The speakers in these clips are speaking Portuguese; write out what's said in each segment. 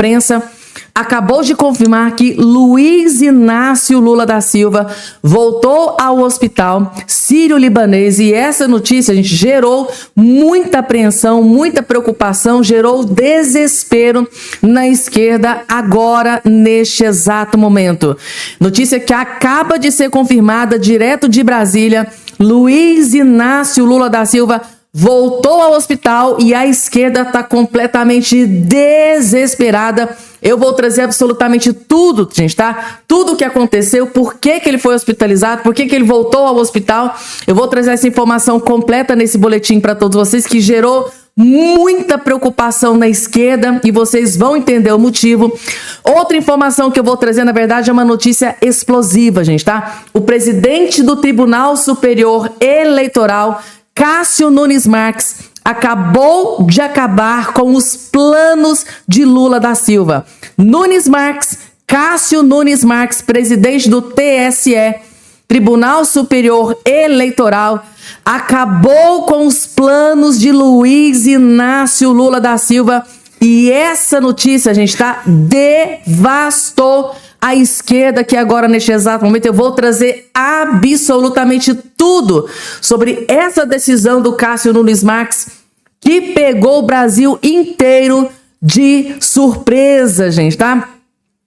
imprensa acabou de confirmar que Luiz Inácio Lula da Silva voltou ao hospital sírio-libanês, e essa notícia, gente, gerou muita apreensão, muita preocupação, gerou desespero na esquerda agora, neste exato momento. Notícia que acaba de ser confirmada direto de Brasília: Luiz Inácio Lula da Silva voltou ao hospital e a esquerda está completamente desesperada. Eu vou trazer absolutamente tudo, gente, tá? Tudo o que aconteceu, por que ele foi hospitalizado, por que ele voltou ao hospital. Eu vou trazer essa informação completa nesse boletim para todos vocês, que gerou muita preocupação na esquerda, e vocês vão entender o motivo. Outra informação que eu vou trazer, na verdade, é uma notícia explosiva, gente, tá? O presidente do Tribunal Superior Eleitoral, Cássio Nunes Marques, acabou de acabar com os planos de Lula da Silva. Nunes Marques, Cássio Nunes Marques, presidente do TSE, Tribunal Superior Eleitoral, acabou com os planos de Luiz Inácio Lula da Silva. E essa notícia, gente, tá? Devastou a esquerda, que agora, neste exato momento, eu vou trazer absolutamente tudo sobre essa decisão do Cássio Nunes Marques, que pegou o Brasil inteiro de surpresa, gente, tá?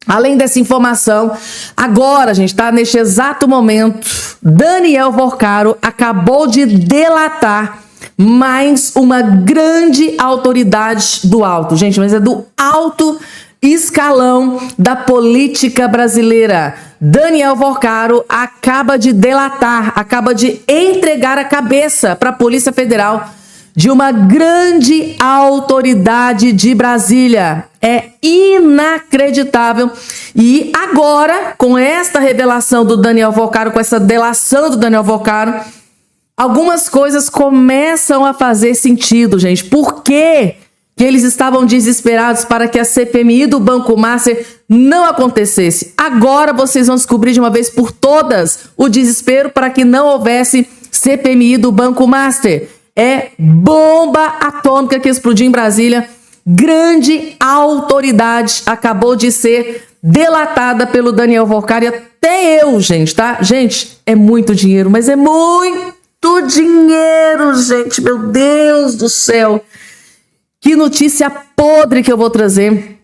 Além dessa informação, agora, gente, tá? Neste exato momento, Daniel Vorcaro acabou de delatar mais uma grande autoridade do alto, gente, mas é do alto escalão da política brasileira. Daniel Vorcaro acaba de delatar, acaba de entregar a cabeça para a Polícia Federal de uma grande autoridade de Brasília. É inacreditável. E agora, com esta revelação do Daniel Vorcaro, com essa delação do Daniel Vorcaro, algumas coisas começam a fazer sentido, gente. Por quê que eles estavam desesperados para que a CPMI do Banco Master não acontecesse? Agora vocês vão descobrir de uma vez por todas o desespero para que não houvesse CPMI do Banco Master. É bomba atômica que explodiu em Brasília. Grande autoridade acabou de ser delatada pelo Daniel Vorcaro, e até eu, gente, tá? Gente, é muito dinheiro, mas é muito dinheiro, gente. Meu Deus do céu. Que notícia podre que eu vou trazer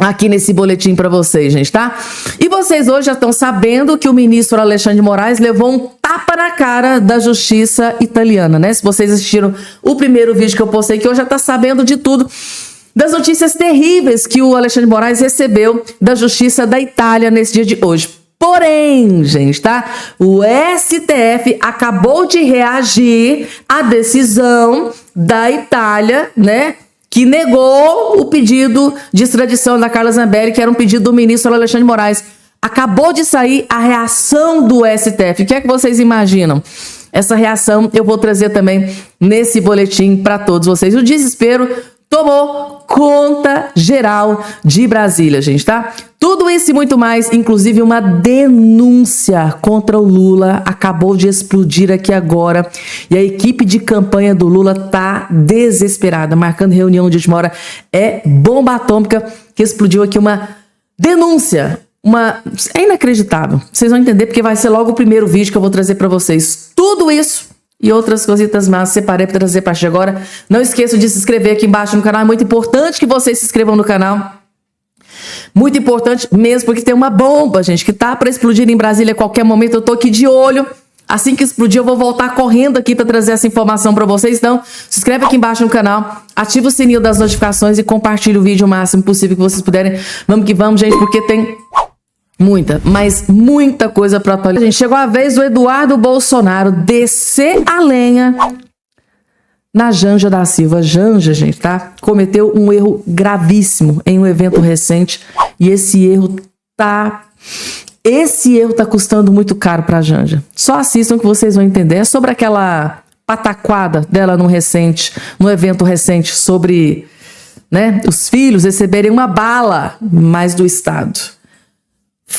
aqui nesse boletim para vocês, gente, tá? E vocês hoje já estão sabendo que o ministro Alexandre de Moraes levou um tapa na cara da justiça italiana, né? Se vocês assistiram o primeiro vídeo que eu postei, que hoje já tá sabendo de tudo, das notícias terríveis que o Alexandre de Moraes recebeu da justiça da Itália nesse dia de hoje. Porém, gente, tá? O STF acabou de reagir à decisão da Itália, né? Que negou o pedido de extradição da Carla Zambelli, que era um pedido do ministro Alexandre de Moraes. Acabou de sair a reação do STF. O que é que vocês imaginam? Essa reação eu vou trazer também nesse boletim para todos vocês. O desespero tomou conta geral de Brasília, gente, tá? Tudo isso e muito mais, inclusive uma denúncia contra o Lula, acabou de explodir aqui agora. E a equipe de campanha do Lula tá desesperada, marcando reunião de última hora. É bomba atômica que explodiu aqui, uma denúncia. É inacreditável. Vocês vão entender porque vai ser logo o primeiro vídeo que eu vou trazer para vocês. Tudo isso e outras cositas mais separei para trazer para agora. Não esqueçam de se inscrever aqui embaixo no canal. É muito importante que vocês se inscrevam no canal. Muito importante mesmo, porque tem uma bomba, gente, que tá para explodir em Brasília a qualquer momento. Eu tô aqui de olho. Assim que explodir, eu vou voltar correndo aqui para trazer essa informação para vocês. Então, se inscreve aqui embaixo no canal, ativa o sininho das notificações e compartilha o vídeo o máximo possível que vocês puderem. Vamos que vamos, gente, porque tem muita, mas muita coisa para atualizar. Gente, chegou a vez do Eduardo Bolsonaro descer a lenha na Janja da Silva. Janja, gente, tá? Cometeu um erro gravíssimo em um evento recente, e esse erro tá custando muito caro pra Janja. Só assistam que vocês vão entender. É sobre aquela pataquada dela no evento recente, sobre, né, os filhos receberem uma bala mais do Estado.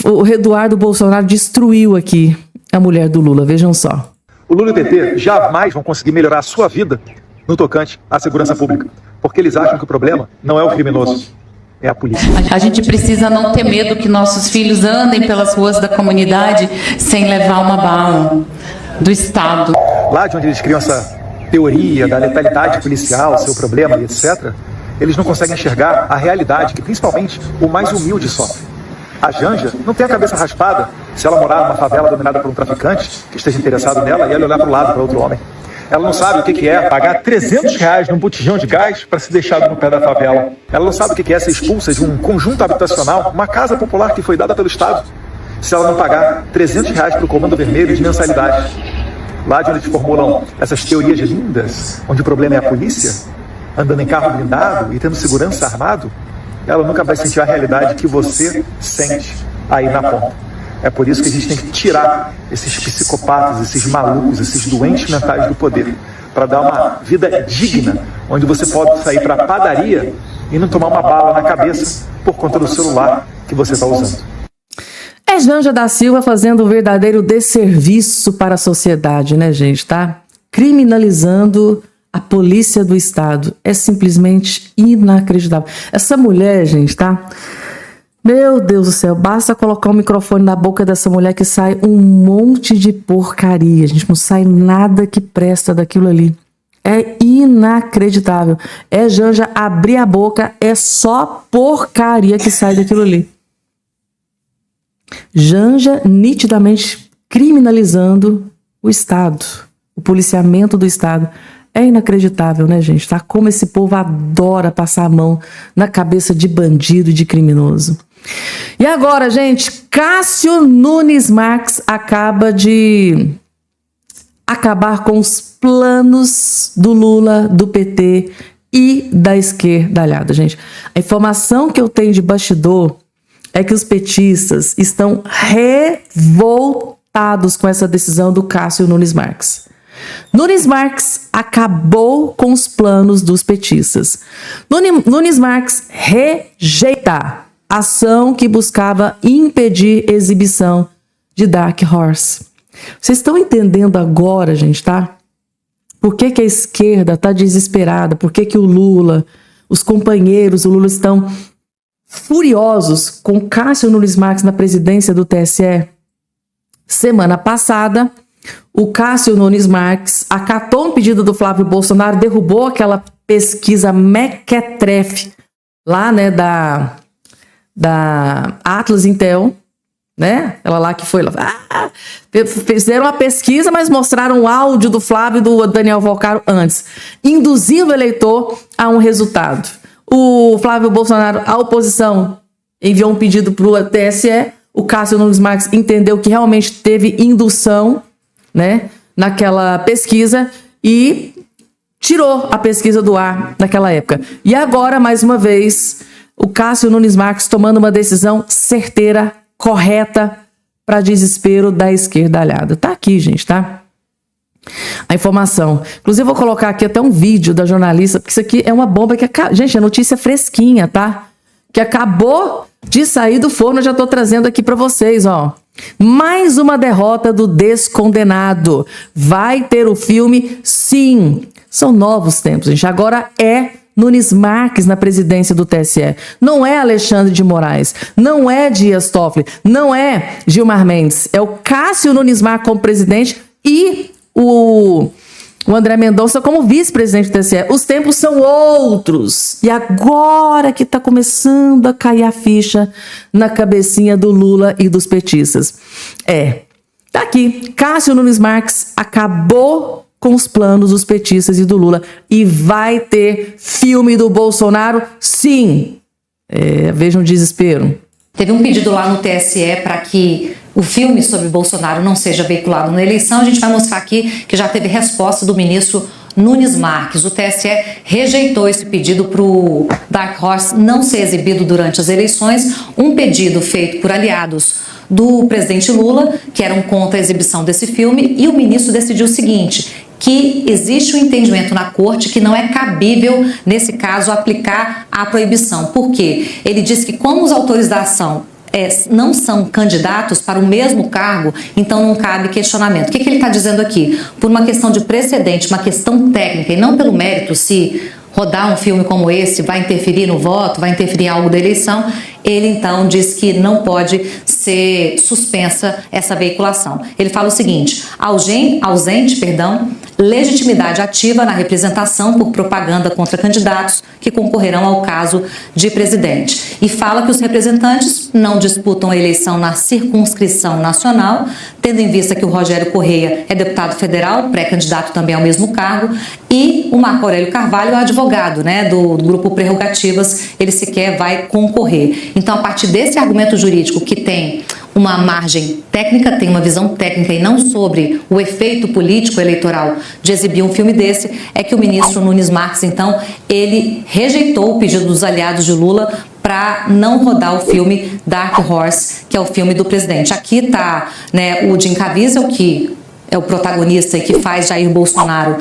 O Eduardo Bolsonaro destruiu aqui a mulher do Lula, vejam só. O Lula e o PT jamais vão conseguir melhorar a sua vida no tocante à segurança pública, porque eles acham que o problema não é o criminoso, é a polícia. A gente precisa não ter medo que nossos filhos andem pelas ruas da comunidade sem levar uma bala do Estado. Lá de onde eles criam essa teoria da letalidade policial, seu problema e etc., eles não conseguem enxergar a realidade que principalmente o mais humilde sofre. A Janja não tem a cabeça raspada se ela morar numa favela dominada por um traficante que esteja interessado nela e ela olhar para o lado, para outro homem. Ela não sabe o que é pagar R$300 num botijão de gás para ser deixado no pé da favela. Ela não sabe o que é ser expulsa de um conjunto habitacional, uma casa popular que foi dada pelo Estado, se ela não pagar R$300 para o Comando Vermelho de mensalidade. Lá de onde eles formulam essas teorias lindas, onde o problema é a polícia, andando em carro blindado e tendo segurança armado, ela nunca vai sentir a realidade que você sente aí na ponta. É por isso que a gente tem que tirar esses psicopatas, esses malucos, esses doentes mentais do poder, para dar uma vida digna, onde você pode sair para a padaria e não tomar uma bala na cabeça por conta do celular que você está usando. É Janja da Silva fazendo um verdadeiro desserviço para a sociedade, né, gente? Tá criminalizando a polícia do Estado. É simplesmente inacreditável. Essa mulher, gente, tá? Meu Deus do céu, basta colocar o microfone na boca dessa mulher que sai um monte de porcaria, gente. Não sai nada que presta daquilo ali. É inacreditável. É Janja abrir a boca, é só porcaria que sai daquilo ali. Janja nitidamente criminalizando o Estado, o policiamento do Estado. É inacreditável, né, gente? Tá? Como esse povo adora passar a mão na cabeça de bandido e de criminoso. E agora, gente, Cássio Nunes Marques acaba de acabar com os planos do Lula, do PT e da esquerdalhada, gente. A informação que eu tenho de bastidor é que os petistas estão revoltados com essa decisão do Cássio Nunes Marques. Nunes Marques acabou com os planos dos petistas. Nunes Marques rejeita a ação que buscava impedir exibição de Dark Horse. Vocês estão entendendo agora, gente, tá? Por que a esquerda está desesperada? Por que o Lula, os companheiros do Lula estão furiosos com Cássio Nunes Marques na presidência do TSE? Semana passada, o Cássio Nunes Marques acatou um pedido do Flávio Bolsonaro, derrubou aquela pesquisa mequetrefe lá, né, da Atlas Intel, né? Ela lá que foi lá. Fizeram uma pesquisa, mas mostraram o áudio do Flávio e do Daniel Valcaro antes, induzindo o eleitor a um resultado. O Flávio Bolsonaro, a oposição, enviou um pedido para o TSE. O Cássio Nunes Marques entendeu que realmente teve indução, né, naquela pesquisa e tirou a pesquisa do ar naquela época. E agora, mais uma vez, o Cássio Nunes Marques tomando uma decisão certeira, correta, para desespero da esquerdalhada. Tá aqui, gente, tá? A informação. Inclusive, eu vou colocar aqui até um vídeo da jornalista, porque isso aqui é uma bomba que... Gente, a notícia é fresquinha, tá? Que acabou de sair do forno, eu já tô trazendo aqui para vocês, ó. Mais uma derrota do descondenado. Vai ter o filme? Sim. São novos tempos, gente. Agora é Nunes Marques na presidência do TSE. Não é Alexandre de Moraes. Não é Dias Toffoli. Não é Gilmar Mendes. É o Cássio Nunes Marques como presidente e o André Mendonça como vice-presidente do TSE. Os tempos são outros. E agora que está começando a cair a ficha na cabecinha do Lula e dos petistas. Tá aqui. Cássio Nunes Marques acabou com os planos dos petistas e do Lula. E vai ter filme do Bolsonaro? Sim. Vejam o desespero. Teve um pedido lá no TSE para que o filme sobre Bolsonaro não seja veiculado na eleição. A gente vai mostrar aqui que já teve resposta do ministro Nunes Marques. O TSE rejeitou esse pedido para o Dark Horse não ser exibido durante as eleições. Um pedido feito por aliados do presidente Lula, que eram contra a exibição desse filme, e o ministro decidiu o seguinte, que existe um entendimento na corte que não é cabível, nesse caso, aplicar a proibição. Por quê? Ele diz que como os autores da ação não são candidatos para o mesmo cargo, então não cabe questionamento. O que ele está dizendo aqui? Por uma questão de precedente, uma questão técnica e não pelo mérito se rodar um filme como esse vai interferir no voto, vai interferir em algo da eleição, ele então diz que não pode ser suspensa essa veiculação. Ele fala o seguinte: ausente, legitimidade ativa na representação por propaganda contra candidatos que concorrerão ao caso de presidente. E fala que os representantes não disputam a eleição na circunscrição nacional, tendo em vista que o Rogério Correia é deputado federal, pré-candidato também ao mesmo cargo, e o Marco Aurélio Carvalho é advogado, né, do grupo Prerrogativas, ele sequer vai concorrer. Então, a partir desse argumento jurídico que tem uma margem técnica, tem uma visão técnica e não sobre o efeito político eleitoral de exibir um filme desse, é que o ministro Nunes Marques, então, ele rejeitou o pedido dos aliados de Lula para não rodar o filme Dark Horse, que é o filme do presidente. Aqui está, né, o Jim Caviezel, que é o protagonista e que faz Jair Bolsonaro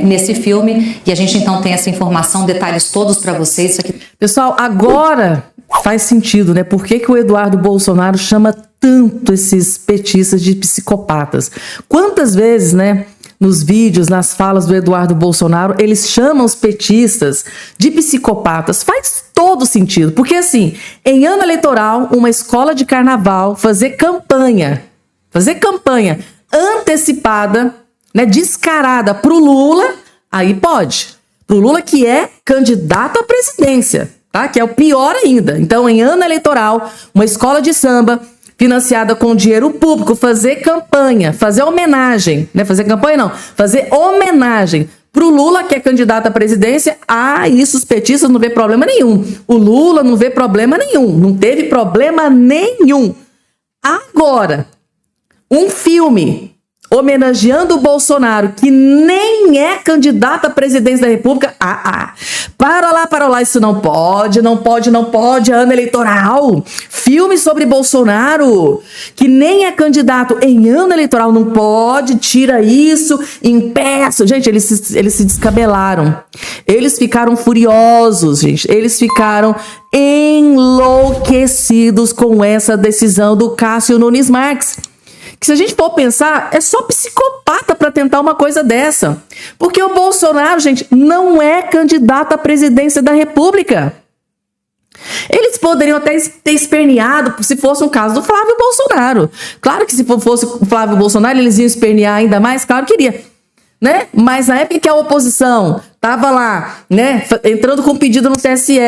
nesse filme, e a gente então tem essa informação, detalhes todos para vocês. Isso aqui... Pessoal, agora faz sentido, né? Por que o Eduardo Bolsonaro chama tanto esses petistas de psicopatas? Quantas vezes, né, nos vídeos, nas falas do Eduardo Bolsonaro, eles chamam os petistas de psicopatas? Faz todo sentido, porque assim, em ano eleitoral, uma escola de carnaval fazer campanha antecipada, né, descarada pro Lula, aí pode. Pro Lula, que é candidato à presidência, tá? Que é o pior ainda. Então, em ano eleitoral, uma escola de samba financiada com dinheiro público, fazer campanha, fazer homenagem, né? Fazer campanha não, fazer homenagem pro Lula, que é candidato à presidência. Isso os petistas não vê problema nenhum. O Lula não vê problema nenhum, não teve problema nenhum. Agora, um filme homenageando o Bolsonaro, que nem é candidato à presidência da República. Para lá, isso não pode, ano eleitoral. Filme sobre Bolsonaro, que nem é candidato em ano eleitoral, não pode, tira isso, impeça. Gente, eles se descabelaram. Eles ficaram furiosos, gente. Eles ficaram enlouquecidos com essa decisão do Cássio Nunes Marques. Que se a gente for pensar, é só psicopata para tentar uma coisa dessa. Porque o Bolsonaro, gente, não é candidato à presidência da República. Eles poderiam até ter esperneado se fosse um caso do Flávio Bolsonaro. Claro que se fosse o Flávio Bolsonaro, eles iam espernear ainda mais, claro que iria, né? Mas na época que a oposição estava lá, né, entrando com pedido no TSE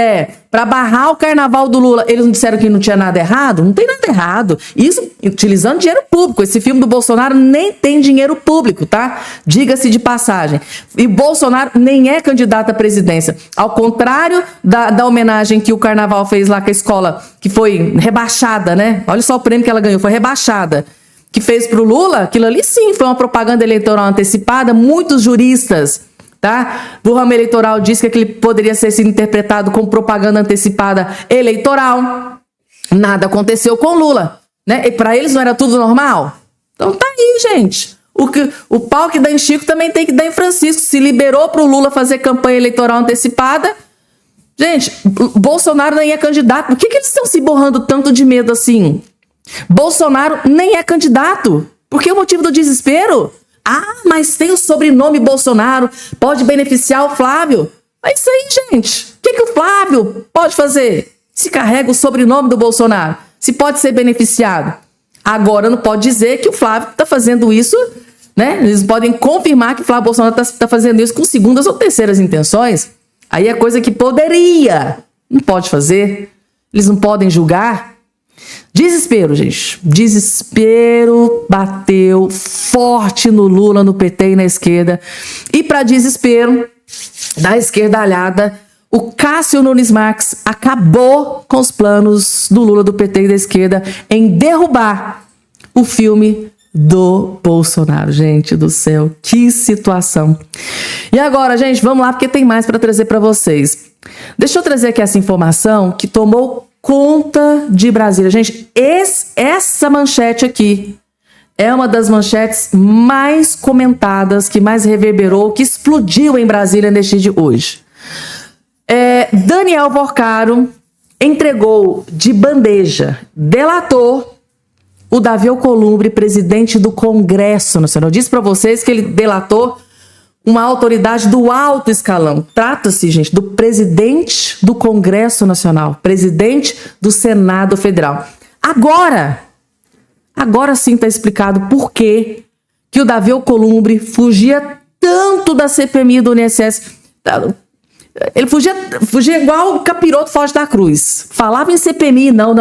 para barrar o carnaval do Lula, eles não disseram que não tinha nada errado? Não tem nada errado. Isso utilizando dinheiro público. Esse filme do Bolsonaro nem tem dinheiro público, tá? Diga-se de passagem. E Bolsonaro nem é candidato à presidência. Ao contrário da homenagem que o carnaval fez lá com a escola, que foi rebaixada, né? Olha só o prêmio que ela ganhou, foi rebaixada. Que fez pro Lula, aquilo ali sim foi uma propaganda eleitoral antecipada. Muitos juristas, tá, do ramo eleitoral diz que aquele poderia ser sido interpretado como propaganda antecipada eleitoral. Nada aconteceu com Lula, né? E para eles não era tudo normal? Então tá aí, gente. O pau que dá em Chico também tem que dar em Francisco. Se liberou pro Lula fazer campanha eleitoral antecipada. Gente, Bolsonaro nem é candidato. Por que eles estão se borrando tanto de medo assim? Bolsonaro nem é candidato. Por que o motivo do desespero? Mas tem o sobrenome Bolsonaro, pode beneficiar o Flávio. É isso aí, gente. O que o Flávio pode fazer? Se carrega o sobrenome do Bolsonaro, se pode ser beneficiado. Agora não pode dizer que o Flávio está fazendo isso, né? Eles podem confirmar que o Flávio Bolsonaro está fazendo isso com segundas ou terceiras intenções. Aí é coisa que poderia. Não pode fazer. Eles não podem julgar. Desespero, gente. Desespero bateu forte no Lula, no PT e na esquerda. E para desespero da esquerdalhada, o Cássio Nunes Marques acabou com os planos do Lula, do PT e da esquerda em derrubar o filme do Bolsonaro. Gente do céu, que situação. E agora, gente, vamos lá, porque tem mais para trazer para vocês. Deixa eu trazer aqui essa informação que tomou conta de Brasília. Gente, essa manchete aqui é uma das manchetes mais comentadas, que mais reverberou, que explodiu em Brasília neste dia de hoje. Daniel Porcaro entregou de bandeja, delatou o Davi Alcolumbre, presidente do Congresso Nacional. Eu disse para vocês que ele delatou uma autoridade do alto escalão. Trata-se, gente, do presidente do Congresso Nacional, presidente do Senado Federal. Agora sim está explicado por que o Davi Alcolumbre fugia tanto da CPMI do INSS. Ele fugia igual o capiroto foge da cruz. Falava em CPMI, não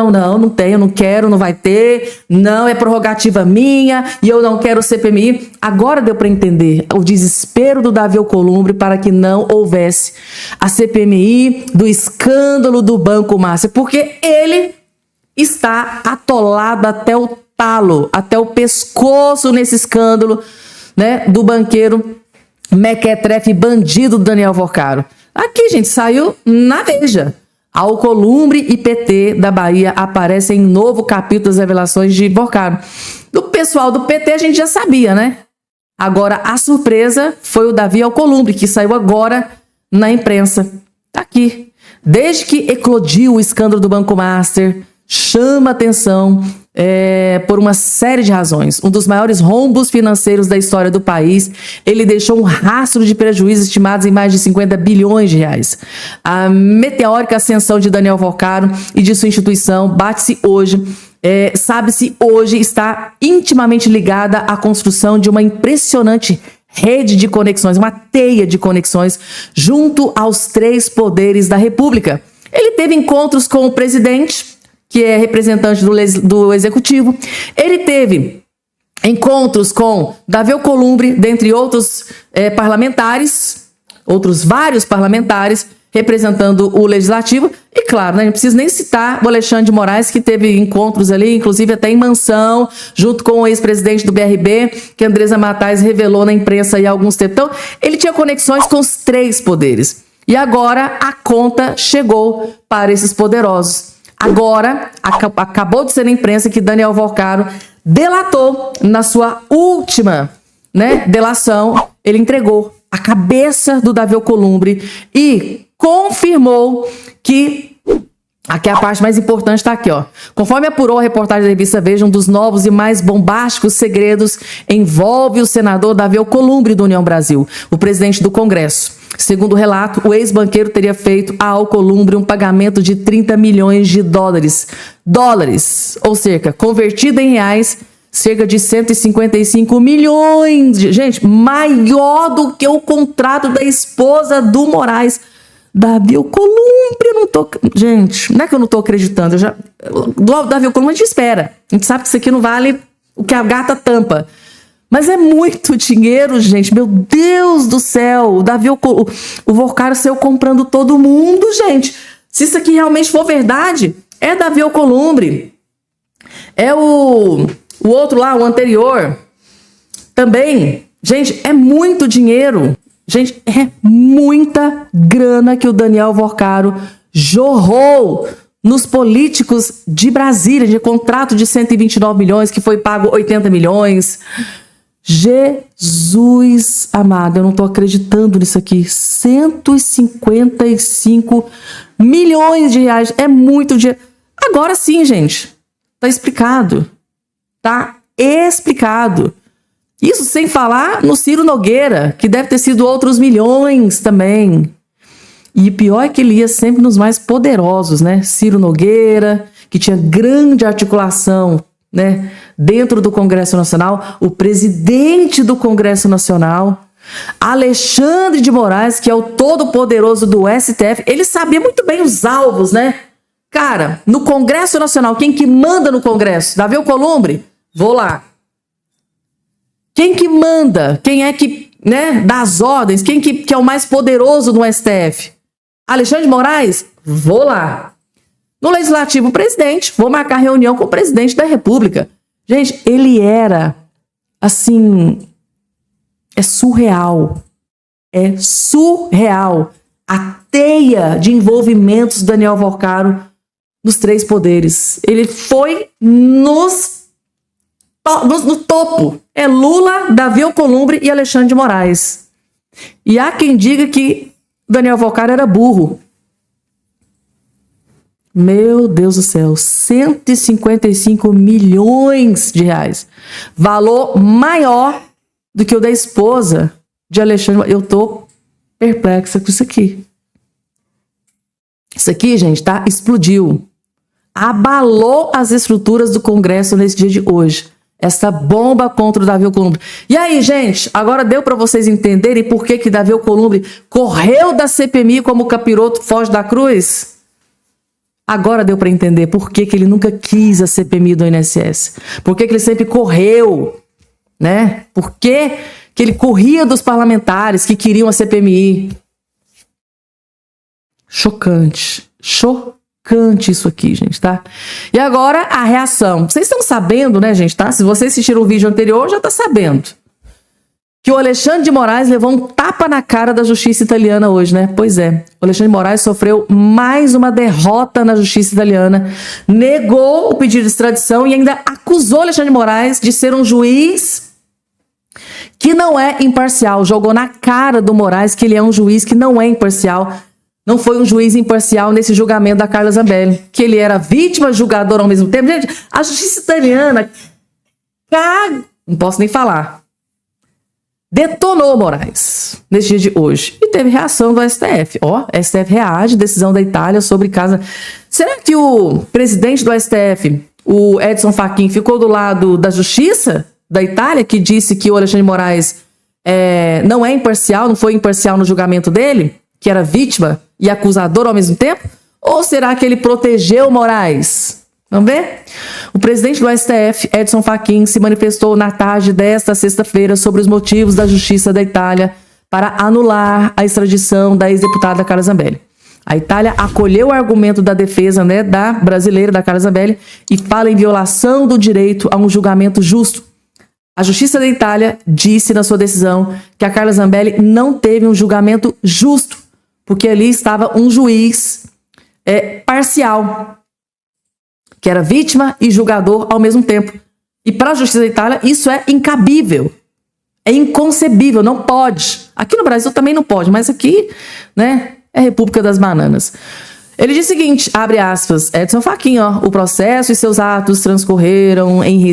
tenho, não quero, não vai ter, não, é prerrogativa minha e eu não quero CPMI. Agora deu para entender o desespero do Davi Alcolumbre para que não houvesse a CPMI do escândalo do Banco Master, porque ele está atolado até o talo, até o pescoço nesse escândalo, né, do banqueiro mequetrefe bandido Daniel Alvorcaro. Aqui, gente, saiu na Veja. Alcolumbre e PT da Bahia aparecem em novo capítulo das revelações de Alvorcaro. Do pessoal do PT a gente já sabia, né? Agora, a surpresa foi o Davi Alcolumbre, que saiu agora na imprensa. Tá aqui. Desde que eclodiu o escândalo do Banco Master, chama atenção por uma série de razões. Um dos maiores rombos financeiros da história do país, ele deixou um rastro de prejuízos estimados em mais de 50 bilhões de reais. A meteórica ascensão de Daniel Alvorcaro e de sua instituição bate-se hoje, sabe-se hoje, está intimamente ligada à construção de uma impressionante rede de conexões, uma teia de conexões junto aos três poderes da República. Ele teve encontros com o presidente, que é representante do Executivo. Ele teve encontros com Davi Alcolumbre, dentre outros parlamentares, outros vários parlamentares, representando o Legislativo. E claro, né, não preciso nem citar o Alexandre de Moraes, que teve encontros ali, inclusive até em mansão, junto com o ex-presidente do BRB, que Andresa Matais revelou na imprensa há alguns tempos. Então, ele tinha conexões com os três poderes. E agora a conta chegou para esses poderosos. Agora, acabou de ser na imprensa que Daniel Alvorcaro delatou na sua última, né, delação. Ele entregou a cabeça do Davi Alcolumbre e confirmou que... Aqui a parte mais importante está aqui, ó. Conforme apurou a reportagem da revista Veja, um dos novos e mais bombásticos segredos envolve o senador Davi Alcolumbre do União Brasil, o presidente do Congresso. Segundo o relato, o ex-banqueiro teria feito a Alcolumbre um pagamento de 30 milhões de dólares, ou cerca, convertido em reais, cerca de 155 milhões. Gente, maior do que o contrato da esposa do Moraes. Davi Alcolumbre, eu não tô... Gente, não é que eu não tô acreditando. Do Davi Alcolumbre a gente espera. A gente sabe que isso aqui não vale o que a gata tampa. Mas é muito dinheiro, gente. Meu Deus do céu. O Davi Alcolumbre, o Alvorcaro saiu comprando todo mundo, gente. Se isso aqui realmente for verdade, é Davi Alcolumbre. É o outro lá, o anterior. Também. Gente, é muito dinheiro. Gente, é muita grana que o Daniel Alvorcaro jorrou nos políticos de Brasília, de contrato de 129 milhões, que foi pago 80 milhões. Jesus amado, eu não tô acreditando nisso aqui. 155 milhões de reais. É muito dinheiro. Agora sim, gente. Tá explicado. Tá explicado. Isso sem falar no Ciro Nogueira, que deve ter sido outros milhões também. E o pior é que ele ia sempre nos mais poderosos, né? Ciro Nogueira, que tinha grande articulação, né, dentro do Congresso Nacional, o presidente do Congresso Nacional, Alexandre de Moraes, que é o todo-poderoso do STF. Ele sabia muito bem os alvos, né? Cara, no Congresso Nacional, quem que manda no Congresso? Davi Alcolumbre? Vou lá. Quem que manda? Quem é que, né, dá as ordens? Quem que é o mais poderoso no STF? Alexandre de Moraes? Vou lá. No Legislativo, o presidente. Vou marcar reunião com o presidente da República. Gente, ele era, assim, é surreal. É surreal a teia de envolvimentos do Daniel Alvorcaro nos três poderes. Ele foi no topo. É Lula, Davi Alcolumbre e Alexandre de Moraes. E há quem diga que Daniel Alvorcaro era burro. Meu Deus do céu, 155 milhões de reais. Valor maior do que o da esposa de Alexandre. Eu tô perplexa com isso aqui. Isso aqui, gente, tá? Explodiu. Abalou as estruturas do Congresso nesse dia de hoje. Essa bomba contra o Davi Alcolumbre. E aí, gente, agora deu para vocês entenderem por que Davi Alcolumbre correu da CPMI como o capiroto foge da cruz? Agora deu para entender por que ele nunca quis a CPMI do INSS. Por que ele sempre correu, né? Por que ele corria dos parlamentares que queriam a CPMI? Chocante. Chocante isso aqui, gente, tá? E agora a reação. Vocês estão sabendo, né, gente, tá? Se vocês assistiram o vídeo anterior, já tá sabendo que o Alexandre de Moraes levou um tapa na cara da justiça italiana hoje, né? Pois é. O Alexandre de Moraes sofreu mais uma derrota na justiça italiana, negou o pedido de extradição e ainda acusou o Alexandre de Moraes de ser um juiz que não é imparcial. Jogou na cara do Moraes que ele é um juiz que não é imparcial. Não foi um juiz imparcial nesse julgamento da Carla Zambelli, que ele era vítima e julgador ao mesmo tempo. Gente, a justiça italiana não posso nem falar. Detonou Moraes nesse dia de hoje. E teve reação do STF. Ó, STF reage, decisão da Itália sobre casa. Será que o presidente do STF, o Edson Fachin, ficou do lado da justiça da Itália, que disse que o Alexandre de Moraes não é imparcial, não foi imparcial no julgamento dele, que era vítima e acusador ao mesmo tempo? Ou será que ele protegeu Moraes? Vamos ver? O presidente do STF, Edson Fachin, se manifestou na tarde desta sexta-feira sobre os motivos da Justiça da Itália para anular a extradição da ex-deputada Carla Zambelli. A Itália acolheu o argumento da defesa, né, da brasileira, da Carla Zambelli, e fala em violação do direito a um julgamento justo. A Justiça da Itália disse na sua decisão que a Carla Zambelli não teve um julgamento justo, porque ali estava um juiz parcial, que era vítima e julgador ao mesmo tempo. E para a Justiça da Itália, isso é incabível. É inconcebível, não pode. Aqui no Brasil também não pode, mas aqui, né, é República das Bananas. Ele diz o seguinte, abre aspas, Edson Fachin, o processo e seus atos transcorreram em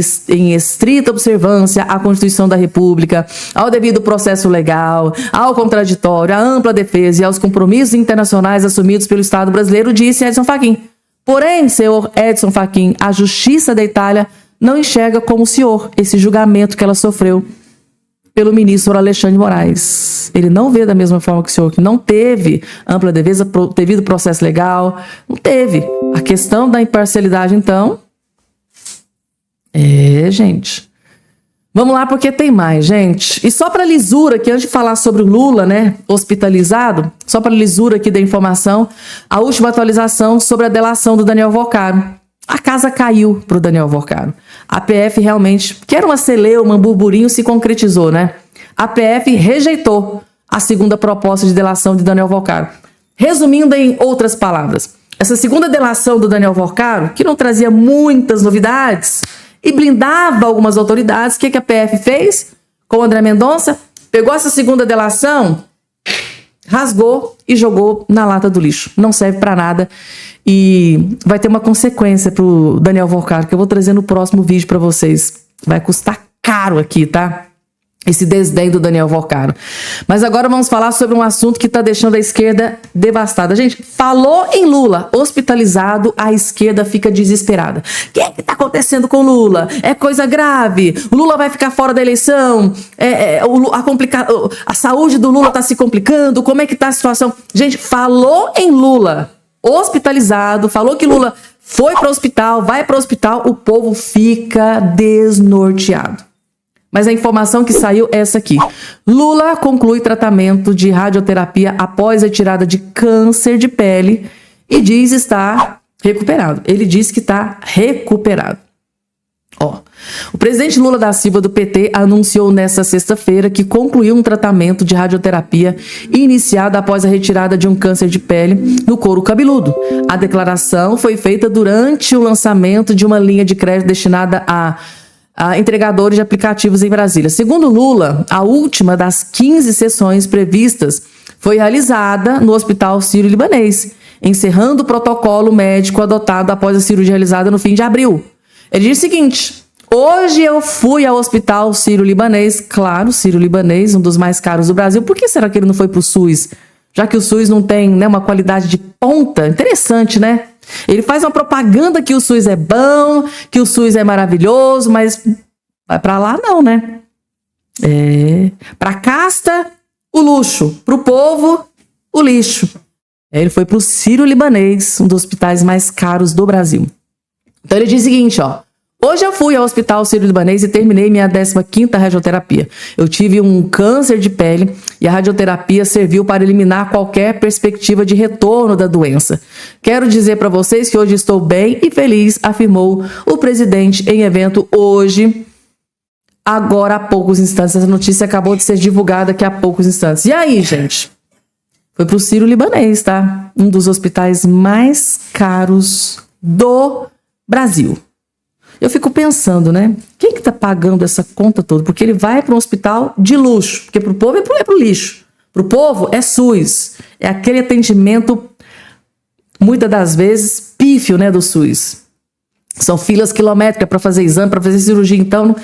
estrita observância à Constituição da República, ao devido processo legal, ao contraditório, à ampla defesa e aos compromissos internacionais assumidos pelo Estado brasileiro, disse Edson Fachin. Porém, senhor Edson Fachin, a Justiça da Itália não enxerga como o senhor esse julgamento que ela sofreu pelo ministro Alexandre de Moraes. Ele não vê da mesma forma que o senhor, que não teve ampla defesa, devido processo legal, não teve. A questão da imparcialidade, então, gente. Vamos lá, porque tem mais, gente. E só para lisura, que antes de falar sobre o Lula, né, hospitalizado, só para lisura aqui da informação, a última atualização sobre a delação do Daniel Vocaro. A casa caiu para o Daniel Vocaro. A PF realmente, que era uma celeuma, um burburinho, se concretizou, né? A PF rejeitou a segunda proposta de delação de Daniel Vocaro. Resumindo em outras palavras, essa segunda delação do Daniel Vocaro, que não trazia muitas novidades e blindava algumas autoridades, o que a PF fez com o André Mendonça? Pegou essa segunda delação, rasgou e jogou na lata do lixo. Não serve para nada e vai ter uma consequência pro Daniel Vocaro, que eu vou trazer no próximo vídeo para vocês. Vai custar caro aqui, tá? Esse desdém do Daniel Vocaro. Mas agora vamos falar sobre um assunto que está deixando a esquerda devastada. Gente, falou em Lula, hospitalizado, a esquerda fica desesperada. O que está acontecendo com Lula? É coisa grave? O Lula vai ficar fora da eleição? A saúde do Lula está se complicando? Como é que está a situação? Gente, falou em Lula, hospitalizado, falou que Lula foi para o hospital, vai para o hospital, o povo fica desnorteado. Mas a informação que saiu é essa aqui. Lula conclui tratamento de radioterapia após a retirada de câncer de pele e diz estar recuperado. Ele diz que está recuperado. O presidente Lula da Silva do PT anunciou nesta sexta-feira que concluiu um tratamento de radioterapia iniciado após a retirada de um câncer de pele no couro cabeludo. A declaração foi feita durante o lançamento de uma linha de crédito destinada a entregadores de aplicativos em Brasília. Segundo Lula, a última das 15 sessões previstas foi realizada no Hospital Sírio-Libanês, encerrando o protocolo médico adotado após a cirurgia realizada no fim de abril. Ele diz o seguinte, Hoje eu fui ao Hospital Sírio-Libanês, claro, Sírio-Libanês, um dos mais caros do Brasil. Por que será que ele não foi pro SUS? Já que o SUS não tem, né, uma qualidade de ponta. Interessante, né? Ele faz uma propaganda que o SUS é bom, que o SUS é maravilhoso, mas vai pra lá não, né? Pra casta, o luxo. Pro povo, o lixo. Ele foi pro Sírio-Libanês, um dos hospitais mais caros do Brasil. Então ele diz o seguinte, ó. Hoje eu fui ao Hospital Sírio-Libanês e terminei minha 15ª radioterapia. Eu tive um câncer de pele e a radioterapia serviu para eliminar qualquer perspectiva de retorno da doença. Quero dizer para vocês que hoje estou bem e feliz, afirmou o presidente em evento hoje, agora há poucos instantes. Essa notícia acabou de ser divulgada aqui há poucos instantes. E aí, gente? Foi pro Sírio-Libanês, tá? Um dos hospitais mais caros do Brasil. Eu fico pensando, né? Quem que tá pagando essa conta toda? Porque ele vai para um hospital de luxo. Porque pro povo é pro lixo. Pro povo é SUS. É aquele atendimento, muitas das vezes, pífio, né, do SUS. São filas quilométricas para fazer exame, para fazer cirurgia, então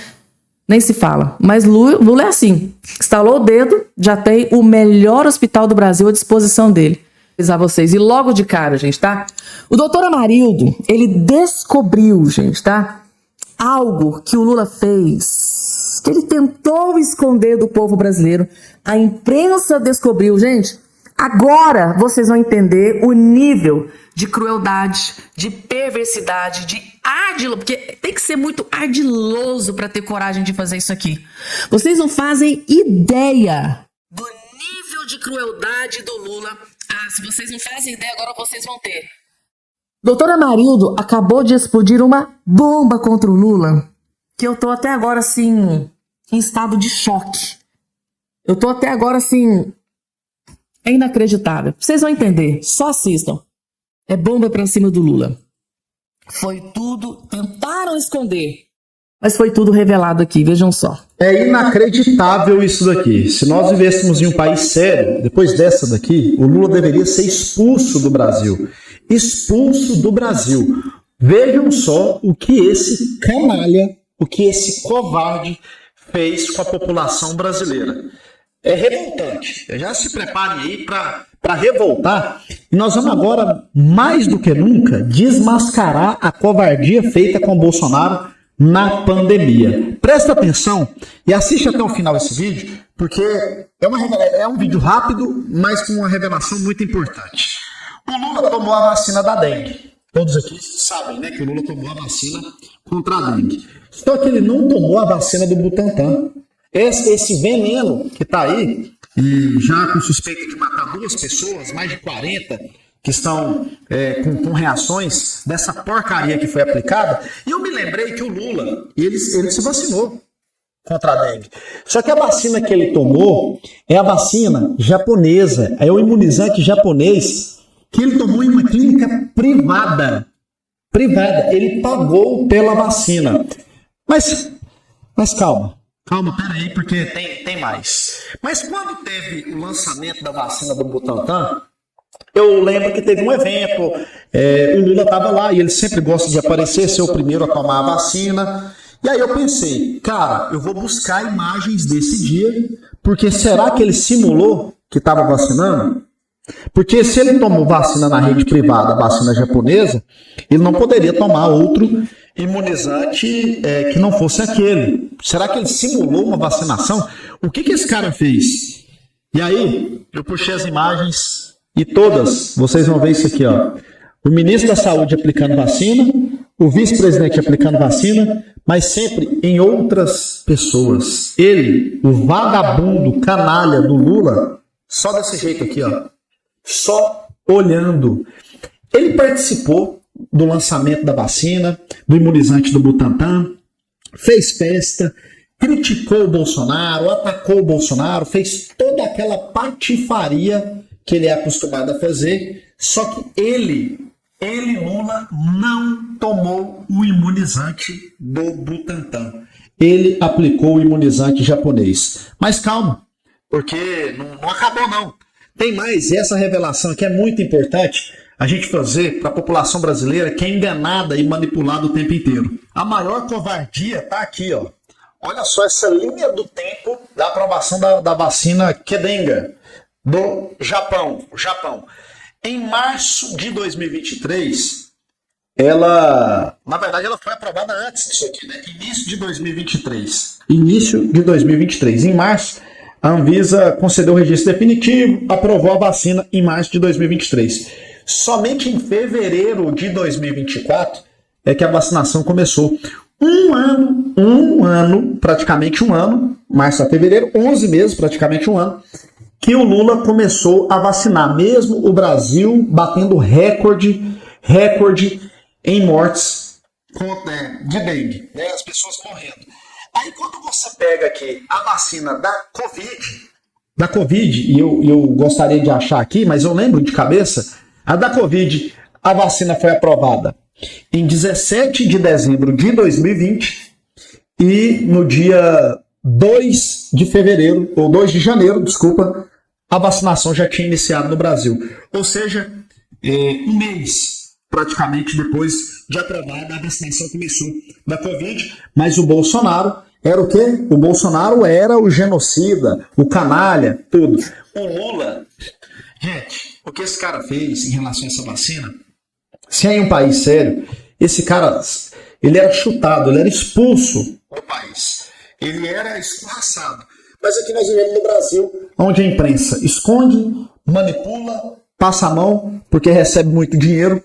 nem se fala. Mas Lula é assim. Instalou o dedo, já tem o melhor hospital do Brasil à disposição dele. Avisar vocês. E logo de cara, gente, tá? O doutor Amarildo, ele descobriu, gente, tá? Algo que o Lula fez, que ele tentou esconder do povo brasileiro. A imprensa descobriu, gente. Agora vocês vão entender o nível de crueldade, de perversidade, de ardiloso, porque tem que ser muito ardiloso para ter coragem de fazer isso aqui. Vocês não fazem ideia do nível de crueldade do Lula. Se vocês não fazem ideia, agora vocês vão ter. Doutor Amarildo acabou de explodir uma bomba contra o Lula, que eu tô até agora, assim, em estado de choque. Eu tô até agora, assim, é inacreditável. Vocês vão entender, só assistam. É bomba pra cima do Lula. Foi tudo, tentaram esconder, mas foi tudo revelado aqui, vejam só. É inacreditável isso daqui. Se nós vivêssemos em um país sério, depois dessa daqui, o Lula deveria ser expulso do Brasil. Expulso do Brasil. Vejam só o que esse canalha, o que esse covarde fez com a população brasileira. É revoltante. Já se preparem aí para revoltar. E nós vamos agora, mais do que nunca, desmascarar a covardia feita com o Bolsonaro na pandemia. Presta atenção e assiste até o final esse vídeo, porque é um vídeo rápido, mas com uma revelação muito importante. O Lula tomou a vacina da dengue. Todos aqui sabem, né, que o Lula tomou a vacina contra a dengue. Só que ele não tomou a vacina do Butantan. Esse veneno que está aí, já com suspeita de matar 2 pessoas, mais de 40 que estão com reações dessa porcaria que foi aplicada. E eu me lembrei que o Lula, ele se vacinou contra a dengue. Só que a vacina que ele tomou é a vacina japonesa, é o imunizante japonês que ele tomou em uma clínica privada. Ele pagou pela vacina. Mas calma, peraí, porque tem mais. Mas quando teve o lançamento da vacina do Butantan, eu lembro que teve um evento, o Lula estava lá e ele sempre gosta de aparecer, ser o primeiro a tomar a vacina. E aí eu pensei, cara, eu vou buscar imagens desse dia, porque será que ele simulou que estava vacinando? Porque se ele tomou vacina na rede privada, vacina japonesa, ele não poderia tomar outro imunizante que não fosse aquele. Será que ele simulou uma vacinação? O que esse cara fez? E aí, eu puxei as imagens e todas, vocês vão ver isso aqui, ó. O ministro da Saúde aplicando vacina, o vice-presidente aplicando vacina, mas sempre em outras pessoas. Ele, o vagabundo canalha do Lula, só desse jeito aqui, ó. Só olhando. Ele participou do lançamento da vacina, do imunizante do Butantan, fez festa, criticou o Bolsonaro, atacou o Bolsonaro, fez toda aquela patifaria que ele é acostumado a fazer, só que ele, Lula, não tomou o imunizante do Butantan. Ele aplicou o imunizante japonês. Mas calma, porque não acabou não. Tem mais, e essa revelação aqui é muito importante. a gente fazer para a população brasileira que é enganada e manipulada o tempo inteiro. A maior covardia tá aqui, ó. Olha só essa linha do tempo da aprovação da vacina Kedenga do Japão. Em março de 2023, na verdade, ela foi aprovada antes disso aqui, né? Início de 2023. Em março, a Anvisa concedeu o registro definitivo, aprovou a vacina em março de 2023. Somente em fevereiro de 2024 é que a vacinação começou. Praticamente um ano, março a fevereiro, 11 meses, praticamente um ano, que o Lula começou a vacinar, mesmo o Brasil batendo recorde em mortes de dengue, né? As pessoas morrendo. Aí quando você pega aqui a vacina da Covid, e eu gostaria de achar aqui, mas eu lembro de cabeça, a da Covid, a vacina foi aprovada em 17 de dezembro de 2020 e no dia 2 de janeiro, a vacinação já tinha iniciado no Brasil. Ou seja, um mês praticamente depois de aprovada, a vacinação começou da Covid, mas o Bolsonaro era o quê? O Bolsonaro era o genocida, o canalha, tudo. O Lula, gente, o que esse cara fez em relação a essa vacina, se é em um país sério, esse cara, ele era chutado, ele era expulso do país, ele era escorraçado. Mas aqui nós vivemos no Brasil, onde a imprensa esconde, manipula, passa a mão, porque recebe muito dinheiro,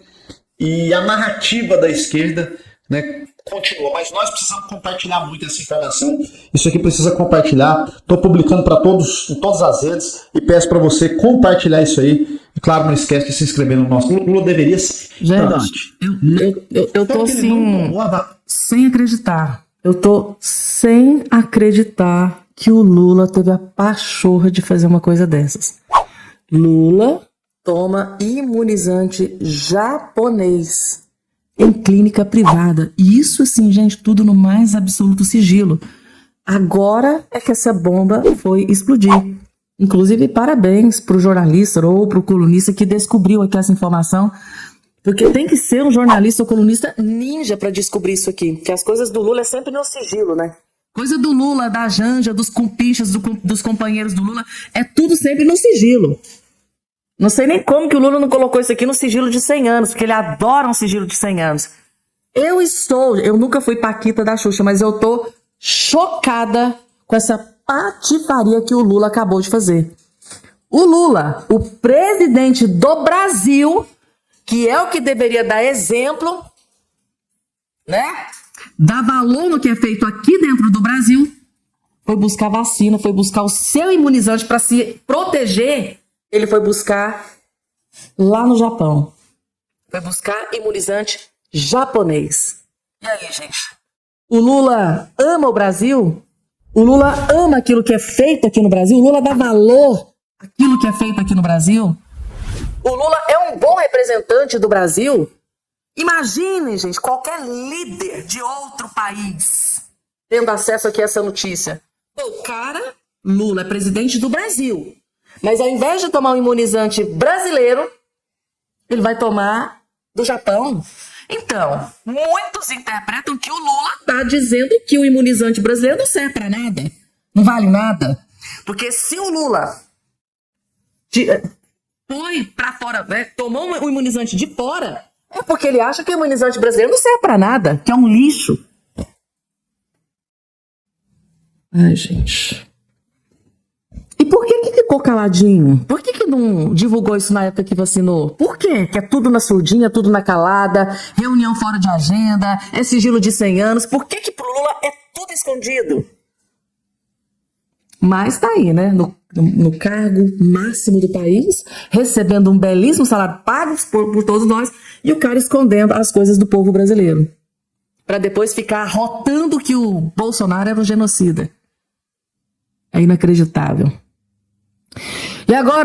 e a narrativa da esquerda, né, continua. Mas nós precisamos compartilhar muito essa informação. Isso aqui precisa compartilhar. Estou publicando para todos, em todas as redes, e peço para você compartilhar isso aí. E claro, não esquece de se inscrever no nosso. Lula deveria ser. Gente, eu tô assim, sem acreditar. Eu tô sem acreditar que o Lula teve a pachorra de fazer uma coisa dessas. Lula toma imunizante japonês em clínica privada. E isso, assim, gente, tudo no mais absoluto sigilo. Agora é que essa bomba foi explodir. Inclusive, parabéns pro jornalista ou pro colunista que descobriu aqui essa informação, porque tem que ser um jornalista ou colunista ninja para descobrir isso aqui, porque as coisas do Lula é sempre no sigilo, né? Coisa do Lula, da Janja, dos compinchas, dos companheiros do Lula, é tudo sempre no sigilo. Não sei nem como que o Lula não colocou isso aqui no sigilo de 100 anos, porque ele adora um sigilo de 100 anos. Eu nunca fui paquita da Xuxa, mas eu tô chocada com essa patifaria que o Lula acabou de fazer. O Lula, o presidente do Brasil, que é o que deveria dar exemplo, né? Dar valor no que é feito aqui dentro do Brasil, foi buscar vacina, foi buscar o seu imunizante para se proteger. Ele foi buscar lá no Japão. Foi buscar imunizante japonês. E aí, gente? O Lula ama o Brasil? O Lula ama aquilo que é feito aqui no Brasil? O Lula dá valor àquilo que é feito aqui no Brasil? O Lula é um bom representante do Brasil? Imaginem, gente, qualquer líder de outro país tendo acesso aqui a essa notícia. O cara, Lula, é presidente do Brasil. Mas ao invés de tomar um imunizante brasileiro, ele vai tomar do Japão. Então, muitos interpretam que o Lula está dizendo que o imunizante brasileiro não serve para nada, não vale nada. Porque se o Lula foi para fora, né, tomou um imunizante de fora, é porque ele acha que o imunizante brasileiro não serve para nada, que é um lixo. Ai, gente. E por que ficou caladinho? Por que não divulgou isso na época que vacinou? Por quê? Que é tudo na surdinha, tudo na calada, reunião fora de agenda, é sigilo de 100 anos. Por que pro Lula é tudo escondido? Mas tá aí, né? No cargo máximo do país, recebendo um belíssimo salário pago por todos nós, e o cara escondendo as coisas do povo brasileiro. Para depois ficar rotando que o Bolsonaro era um genocida. É inacreditável. E agora...